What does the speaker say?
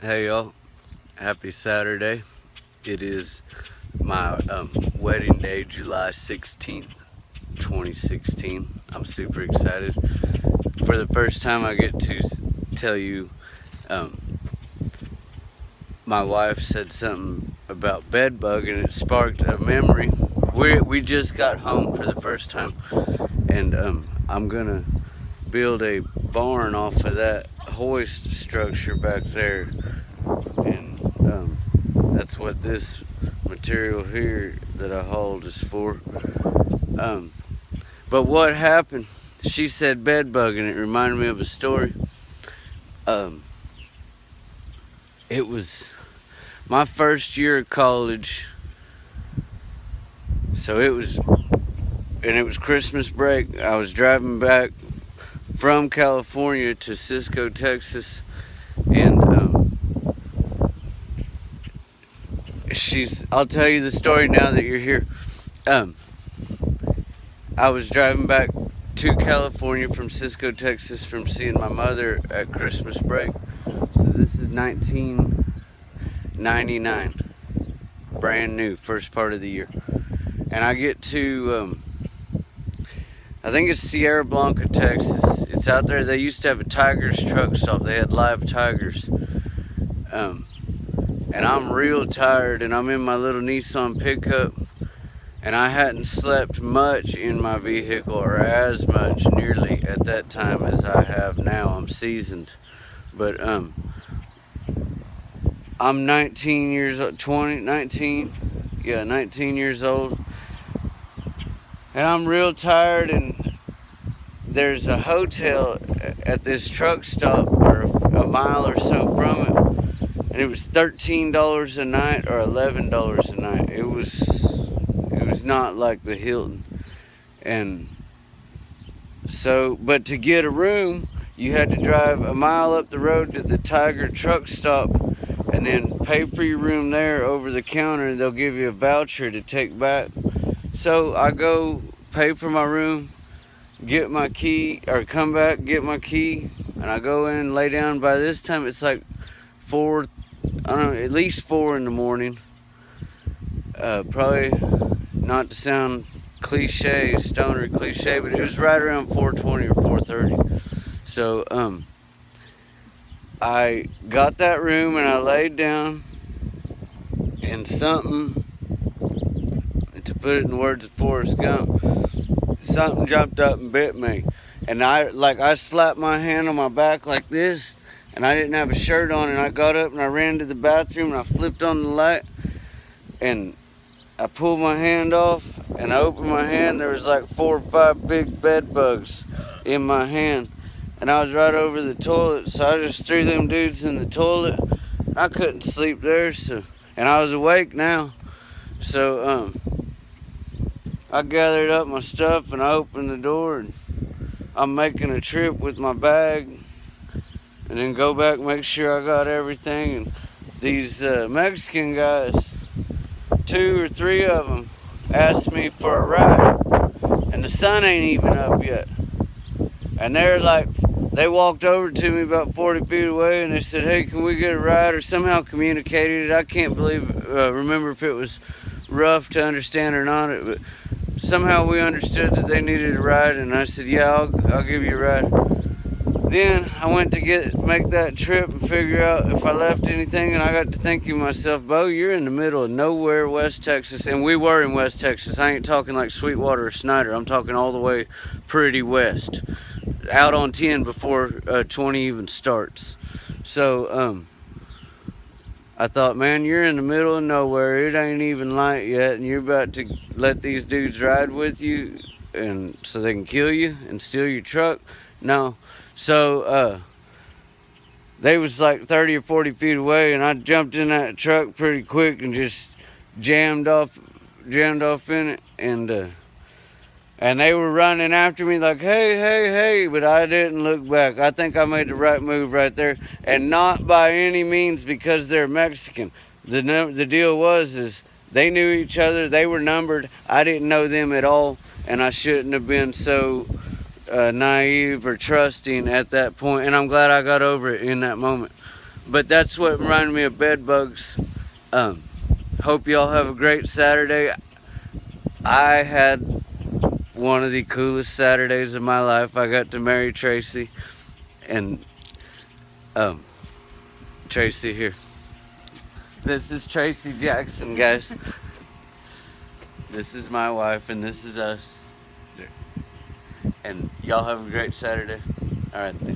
Hey y'all, happy Saturday. It is my wedding day, July 16th, 2016. I'm super excited. For the first time, I get to tell you, um, my wife said something about bed bug and it sparked a memory. We just got home for the first time, and I'm gonna build a barn off of that hoist structure back there, and that's what this material here that I hauled is for. Um, but what happened? She said bed bug, and it reminded me of a story. Um, it was my first year of college, so it was Christmas break. I was driving back from California to Cisco, Texas, and I'll tell you the story now that you're here. I was driving back to California from Cisco, Texas, from seeing my mother at Christmas break. So this is 1999, brand new, first part of the year. And I get to, I think it's Sierra Blanca, Texas. It's out there. They used to have a Tigers truck stop. They had live tigers. And I'm real tired, and I'm in my little Nissan pickup. And I hadn't slept much in my vehicle, or as much nearly at that time as I have now. I'm seasoned. But I'm 19 years old, 19 years old. And I'm real tired, and there's a hotel at this truck stop, or a mile or so from it. And it was $13 a night or $11 a night. It was not like the Hilton. And so, but to get a room, you had to drive a mile up the road to the Tiger truck stop and then pay for your room there over the counter, and they'll give you a voucher to take back. So I go pay for my room, get my key, or come back, get my key, and I go in and lay down. By this time it's like 4, I don't know, at least 4 in the morning. Probably, not to sound cliche, stoner cliche, but it was right around 4:20 or 4:30. So I got that room and I laid down, and something, to put it in the words of Forrest Gump, something jumped up and bit me. And I slapped my hand on my back like this, and I didn't have a shirt on, and I got up and I ran to the bathroom and I flipped on the light, and I pulled my hand off, and I opened my hand. There was like 4 or 5 big bed bugs in my hand, and I was right over the toilet, so I just threw them dudes in the toilet. I couldn't sleep there, and I was awake now, so I gathered up my stuff and I opened the door, and I'm making a trip with my bag, and then go back and make sure I got everything. And these Mexican guys, 2 or 3 of them, asked me for a ride, and the sun ain't even up yet. And they walked over to me about 40 feet away, and they said, "Hey, can we get a ride?" Or somehow communicated it. I can't remember if it was rough to understand or not, but somehow we understood that they needed a ride, and I said, "Yeah, I'll give you a ride." Then I went to make that trip and figure out if I left anything, and I got to thinking to myself, Bo, you're in the middle of nowhere, West Texas, and we were in West Texas. I ain't talking like Sweetwater or Snyder. I'm talking all the way pretty west, out on 10 before 20 even starts. So I thought, man, you're in the middle of nowhere. It ain't even light yet, and you're about to let these dudes ride with you, and so they can kill you and steal your truck? No. So they was like 30 or 40 feet away, and I jumped in that truck pretty quick and just jammed off in it, and they were running after me like, hey, hey, hey, but I didn't look back. I think I made the right move right there, and not by any means because they're Mexican. The deal is they knew each other. They were numbered. I didn't know them at all, and I shouldn't have been so naive or trusting at that point, and I'm glad I got over it in that moment. But that's what reminded me of bed bugs. Hope y'all have a great Saturday. I had one of the coolest Saturdays of my life. I got to marry Tracy, and Tracy here. This is Tracy Jackson, guys. This is my wife, and this is us. And y'all have a great Saturday. All right.